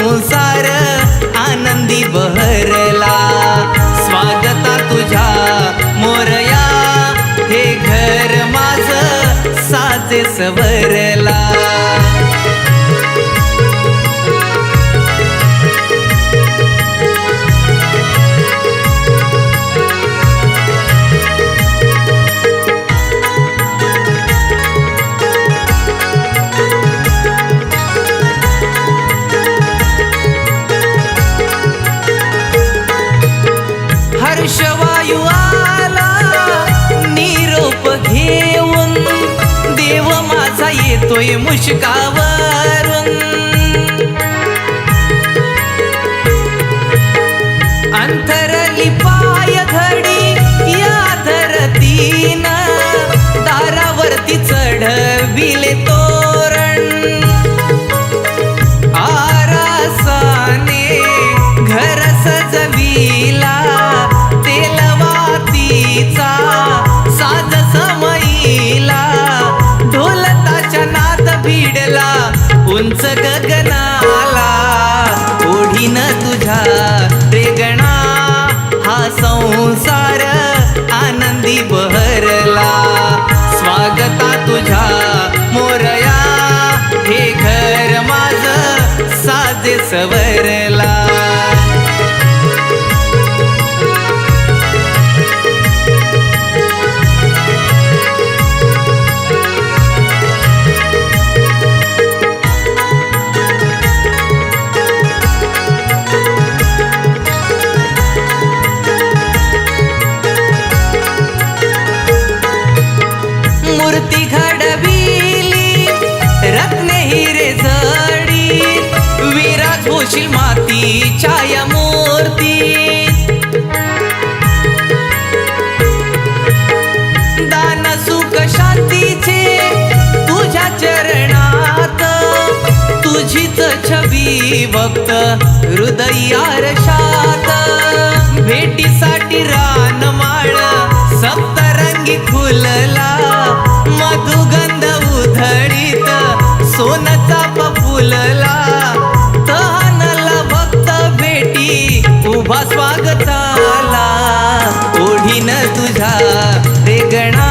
संसार आनंदी बहरला. स्वागता तुझ्या मोरया, हे घर माझं साजे सवरला. हर्षवायू आला निरोप घेऊन, देव माझा येतोय मुशकावरून. अंतरली पाय धडी या धरतीन, दारावरती चढविले तोरण. आरासाने घर सजविला, तेलवातीचा साज समईला. ढोलताच्या नाद भिडला उंच गगनाला. ओढीन तुझ्या रेगणा हा संसार आनंदी बहरला. स्वागता तुझ्या मोरया, हे घर माझं साजे सवरला. मूर्ती घडविली रत्ने हिरे जडी, विराज होशील मातीच्या या मूर्तीत. दान सुख शांतीचे तुझ्या चरणात, तुझीच छवी भक्त हृदय आरशात. भेटीसाठी रानमाळ सप्तरंगी फुलला, मधुगंध उधळीत सोनचाफा फुलला. तहानला भक्त भेटी उभा स्वागताला. ओढीन तुझ्या रेगणा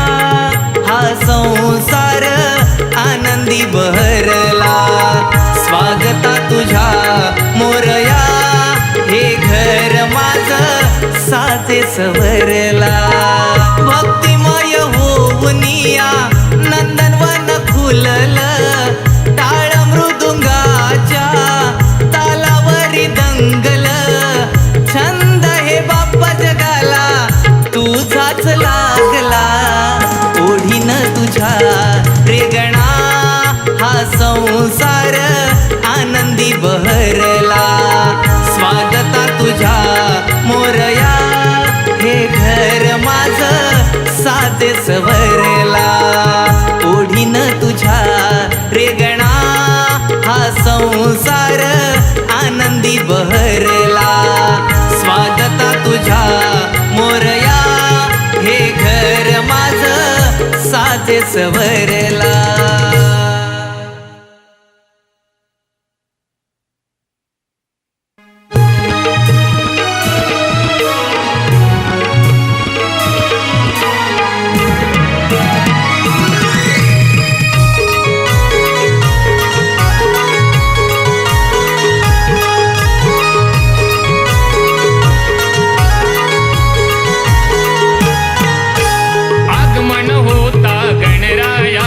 हा संसार आनंदी बहरला. स्वागता तुझ्या मोरया, हे घर माझं साजे सवरला. भक्तिमय होऊनिया नंदनवन खुललं, टाळ मृदुंगाच्या तालावरी दंगल. छंद हे बाप्पा जगाला तुझाच लागला. ओढीन तुझ्या रेगणा हा संसार आनंदी बहरला. स्वागता तुझ्या मोरया, हे घर माझं साजे सवरला. ओढीन तुझ्या रेगणा हा संसार आनंदी बहरला. स्वागता तुझ्या मोरया, हे घर माझं साजे सवरला. आगमन होता गणराया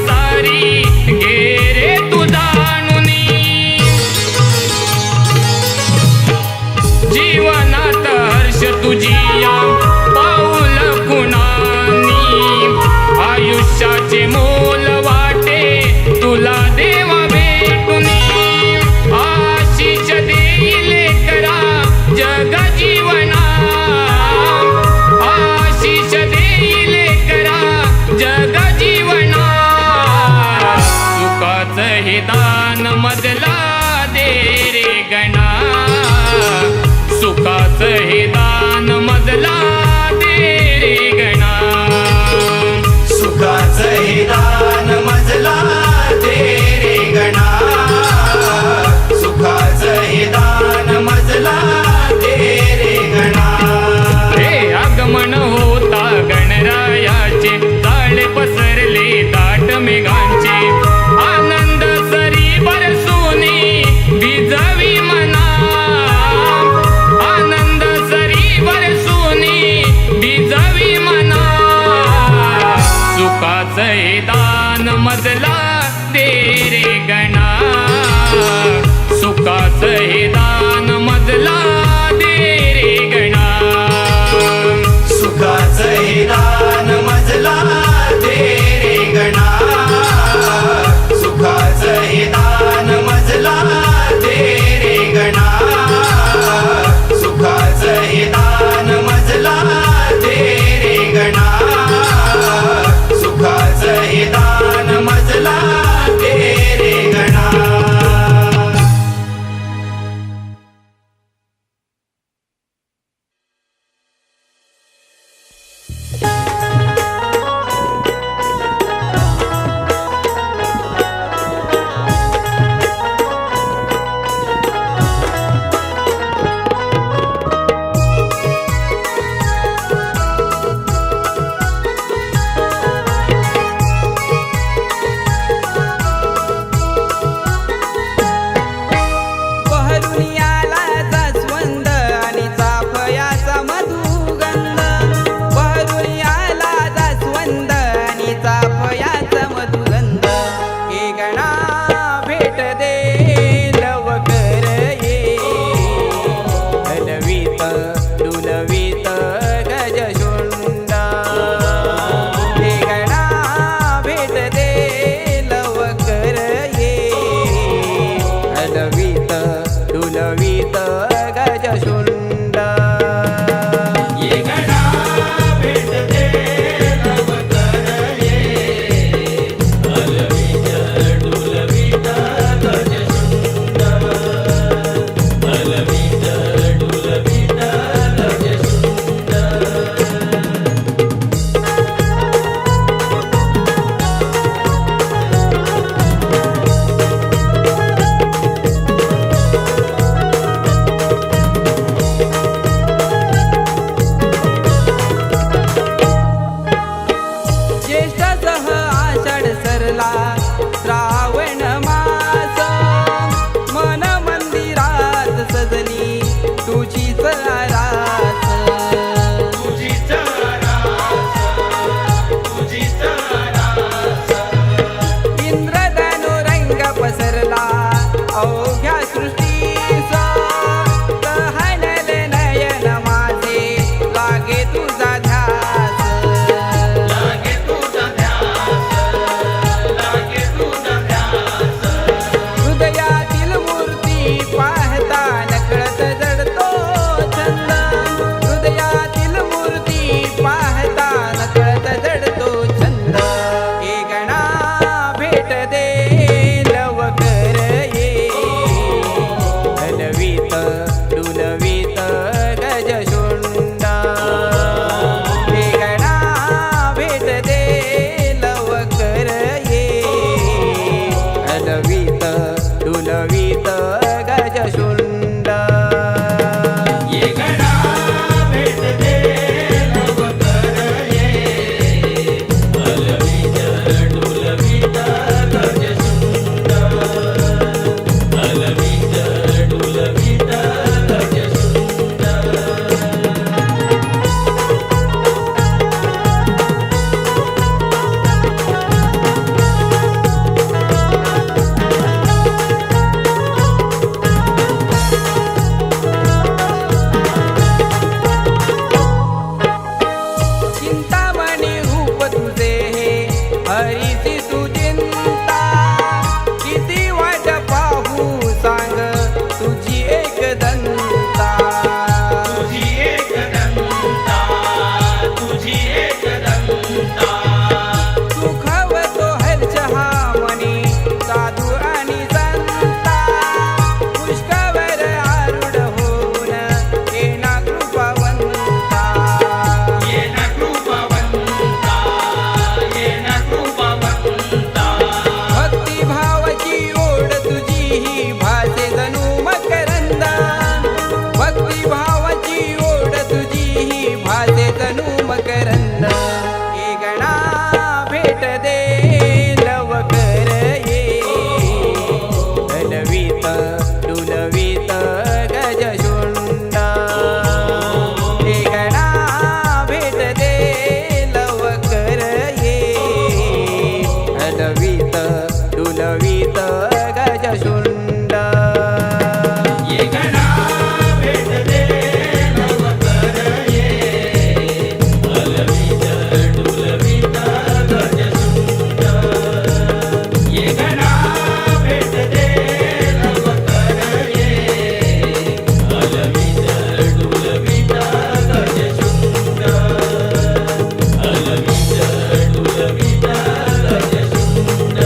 सारी घे रे तू जाणुनी जीवनात हर्ष तुझिया पाऊल कुणानी आयुष्याचे मोल वाटे तुला देवा भेटुनी आशीष देईले करा जग जीवना आशीष देईले करा जग जीवना सुखाचं हे दान मजला दे रे गणा सुखाचं हे दान मजला दे रे गणा सुखाचं हे दान मजला दे रे गणा सुखाचं हे दान मजला दे रे गणा हे आगमन होता गणरायाचे जाळे पसरले दाट मेघांचे आनंद सरी बरसुनी भिजवी मना आनंद सरी बरसुनी भिजवी मना सुखाचं हे दान मजला दे रे गणा सुखाचं हे दान मजला दे रे गणा सुखाचं हे दान मजला दे रे गणा सुखाचं हे दान मजला दे रे गणा सुखाचं हे दान मजला दे रे गणा सुखाचं हे दान मजला दे रे गणा डुलवीत डुलवीत गजशुंड ये गणा भेट दे नवकर ये हलवीत डुलवीत गजशुंड ये गणा भेट दे नवकर ये हलवीत डुलवीत गजशुंड हलवीत डुलवीत गजशुंड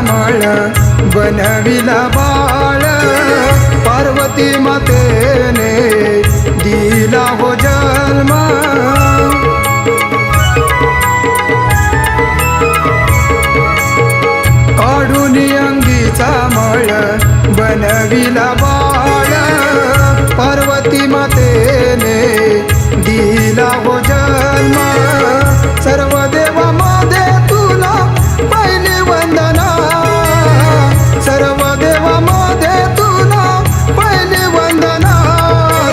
मळ बनविला बाळ पार्वती मातेने दिला हो जन्म काढून अंगीचा मळ बनविला बाळ पार्वती मातेने दिला हो जन्म सर्व देवामध्ये तुला पहिली वंदना सर्व देवामध्ये तुला पहिली वंदना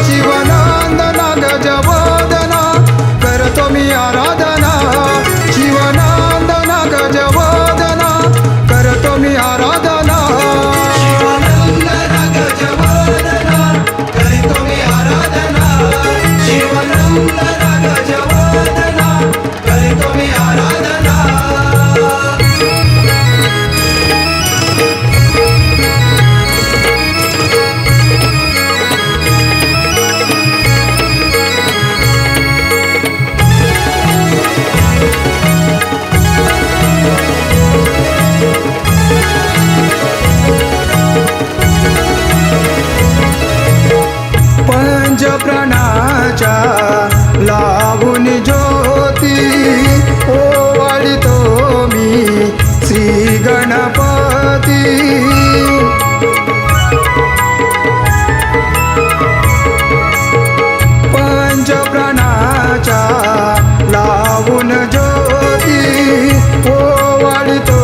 शिवनंदना गजवदना करतो मी आराधना शिवनंदना गजवदना करतो मी आराधना शिवनंदना गजवदना करतो मी आराधना शिवनंदना गजवदना करतो मी आराधना पंचप्राणाच्या लावून ज्योती ओवाळतो मी श्री गणपती पंचप्राणाच्या लावून ज्योती ओवाळतो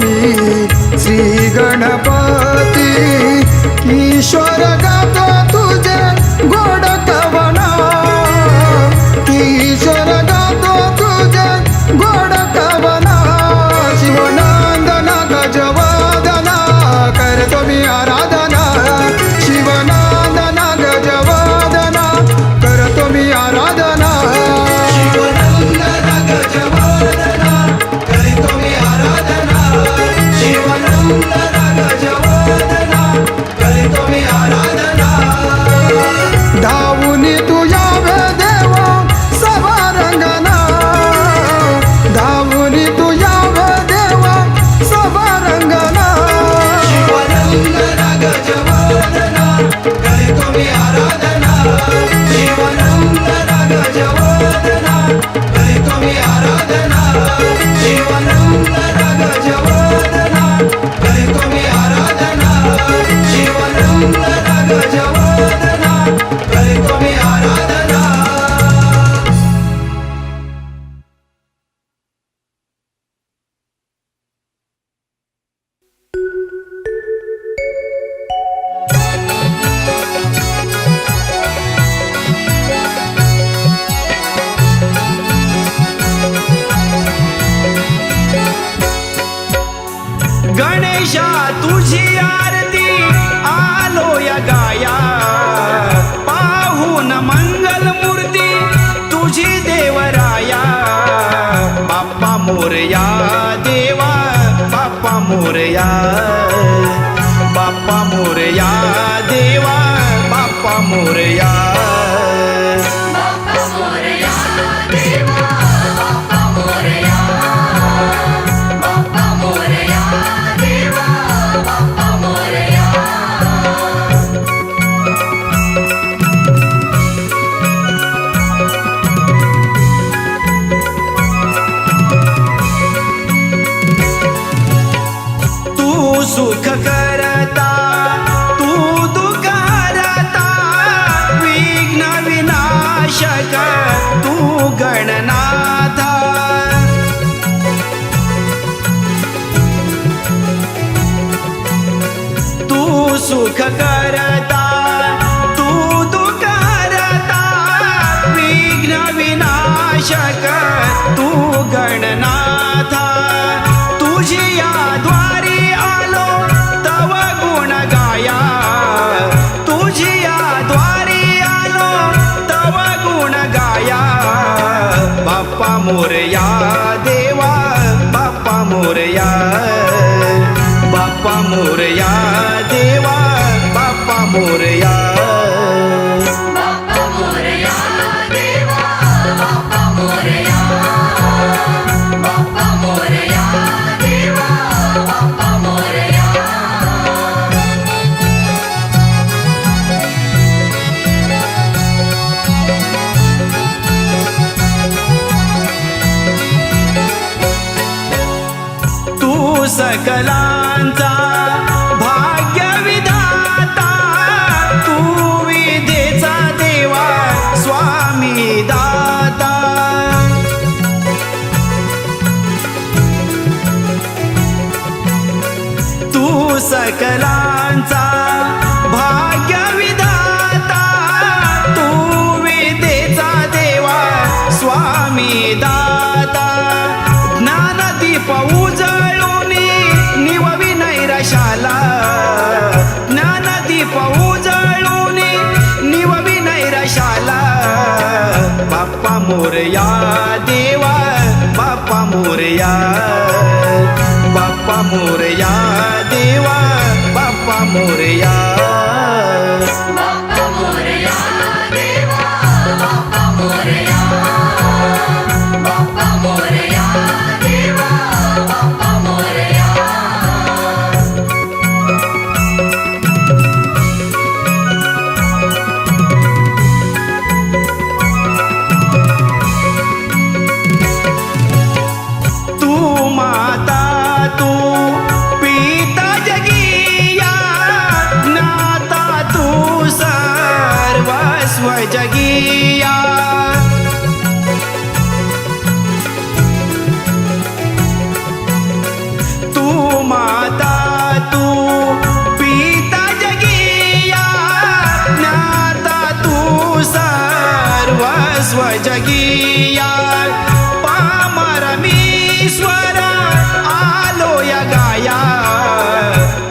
मी श्री गणपती ईश्वर गातो तुझे गोड कवना ईश्वर गातो तुझे गोड कवना शिवनंदना गजवदना करतो मी आराधना शिवनंदना गजवदना करतो मी आराधना शिवनंदना गजवदना करतो मी आराधना शिवनंदना गजवदना करतो मी आराधना धावून तू यावे देवा सभा रंगना धावून तू यावे देवा सभा रंगना शिवनंदना गजवदना करतो मी आराधना शिवनंदना गजवदना करतो मी आराधना शिवनंदना गजवदना करतो मी आराधना शिवनंदना गजवदना करतो मी आराधना गणेशा तुझी आरती आलो या गाया पाहून मंगल मूर्ती तुझी देवराया बाप्पा मोरया देवा बाप्पा मोरया बाप्पा मोरया देवा बाप्पा मोरया सुख करता तू दुःख हरता विघ्न विनाशक तू गणनाथा तू सुख करता तू दुःख हरता विघ्न विनाशक तू गणनाथा तुझी या द्वारी तव गुण गाया तुझी या द्वारी आलो तव गुण गाया बाप्पा मोरया देवा बाप्पा मोरया बाप्पा मोरया देवा Bappa Morya Bappa Moria, Deva, Bappa तू सकलांचा भाग्य विधाता, तू विधेचा देवा स्वामी दाता. तू सकलांचा भाग्य विधाता, तू विधेचा देवा स्वामी दाता. ज्ञानदीप उजळून निववी नैराशाला, ज्ञानदीप उजळून निववी नैराशाला. बाप्पा मोरया देवा, बाप्पा मोरया, बाप्पा मोरया देवा, बाप्पा मोरया. तू माता तू पिता जगिया, ज्ञाता तू सर्वस्व जगिया. तू माता तू पिता जगिया, ज्ञाता तू सर्वस्व जगिया. पामरमीश्वर आलो या गाया,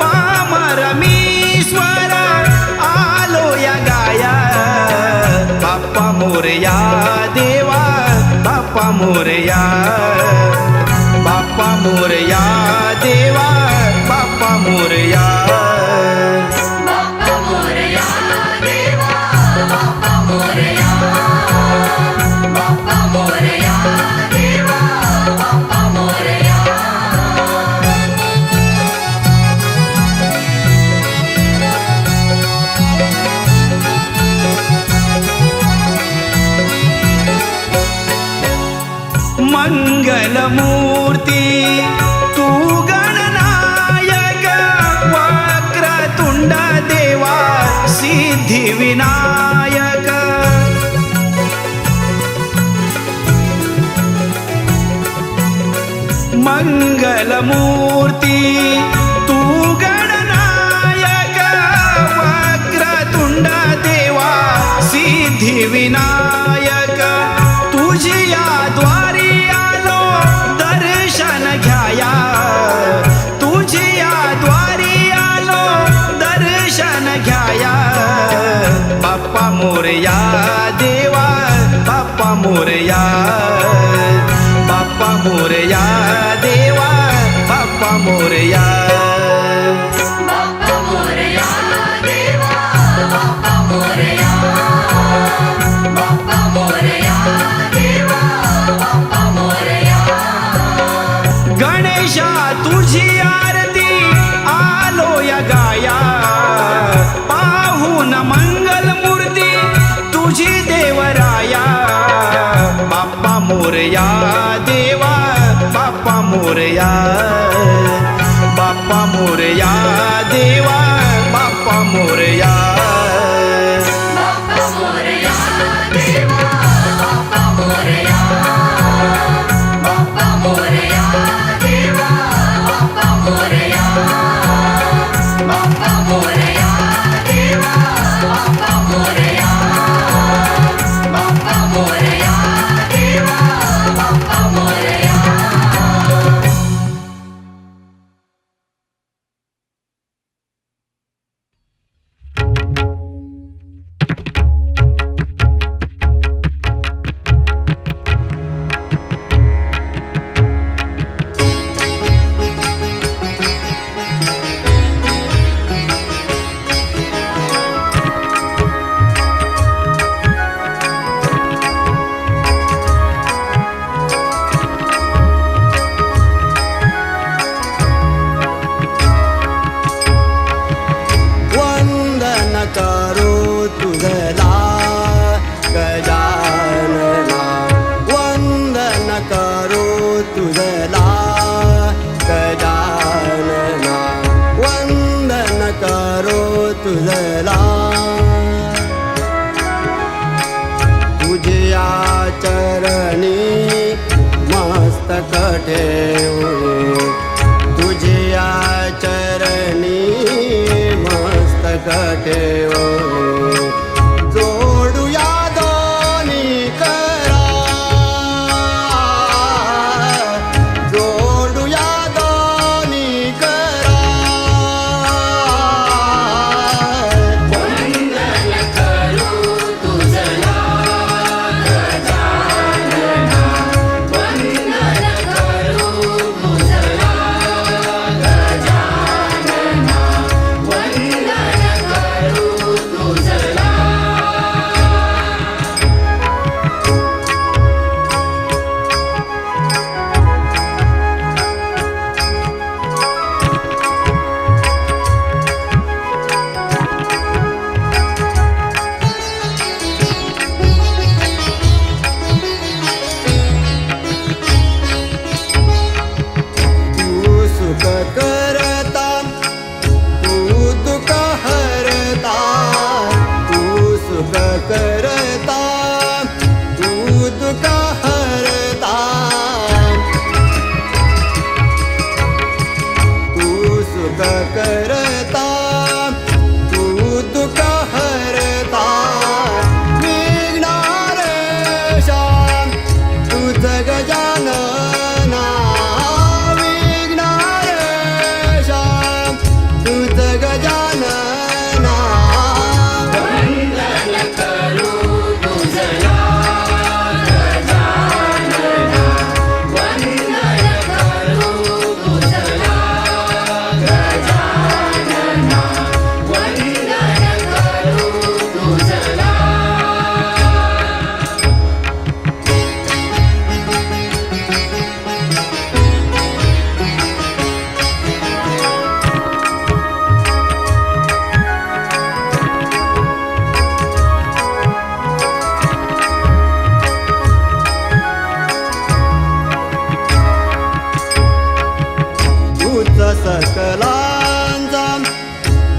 पामरमीश्वर आलो या गाया. बाप्पा मोरया देवा, बाप्पा मोरया, बाप्पा मोरया देवा, बाप्पा मोरया. मंगलमूर्ती तू गणनायक, वक्रतुंड देवा सिद्धिविनायक. मंगलमूर्ती तू गणनायक, वक्रतुंड देवा सिद्धिविनायक. तुझिया द्वारी आलो दर्शन घ्याया, तुझिया द्वारी आलो दर्शन घ्याया. बाप्पा मोरया देवा, बाप्पा मोरया, बाप्पा मोरया देवा, बाप्पा मोरया. गणेशा तुझी आरती आलो या गाया, पाहून मंगल मूर्ती तुझी देवराया. बाप्पा मोरया देवा, बाप्पा मोरया, बाप्पा मोरया देवा, बाप्पा मोरया. तुझला तुझ्या चरणी मस्तक ठेवू तुझ्या चरणी मस्तक ठेवू जोडूया दोन्ही करा जोडूया दोन्ही करा वंदन करू तुझला गजानना वंदन करू तुझला गजानना वंदन करू तुझला तू सुख करता तू दुःख हरता तू सुख करता तू दुःख हरता तू सुख करता तू दुःख हरता विघ्नारेशा तुझ गजानना विघ्नारेशा तुझ गजानना वंदन करू तुझला गजानना वंदन करू तुझला गजानना वंदन करू तुझला तुझ सकलांचा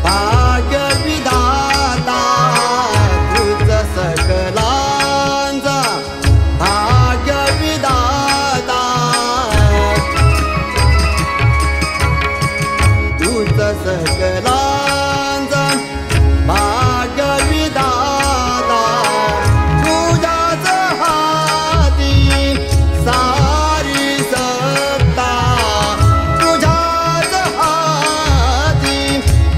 भाग्य विधाता तुझ सकलांचा भाग्य विधाता तुझ सकलांचा भाग्य विधाता तुझ्याच हाती सारी सत्ता तुझ्याच हाती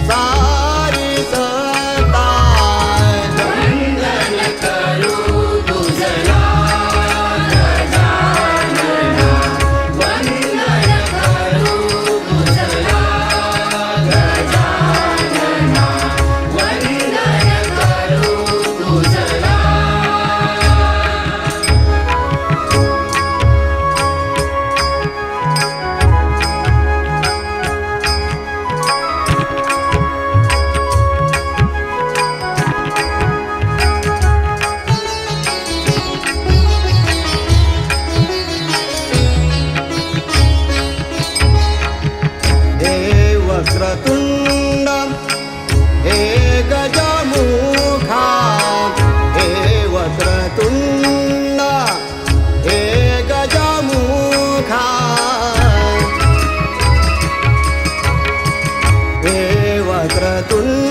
सारी सत्ता वंदन करू तुझला गजानना वंदन करू तुझला गजानना वंदन करू तुझला हे वक्रतुंड हे गजमुखा हे वक्रतुंड हे गजमुखा हे वक्रतुंड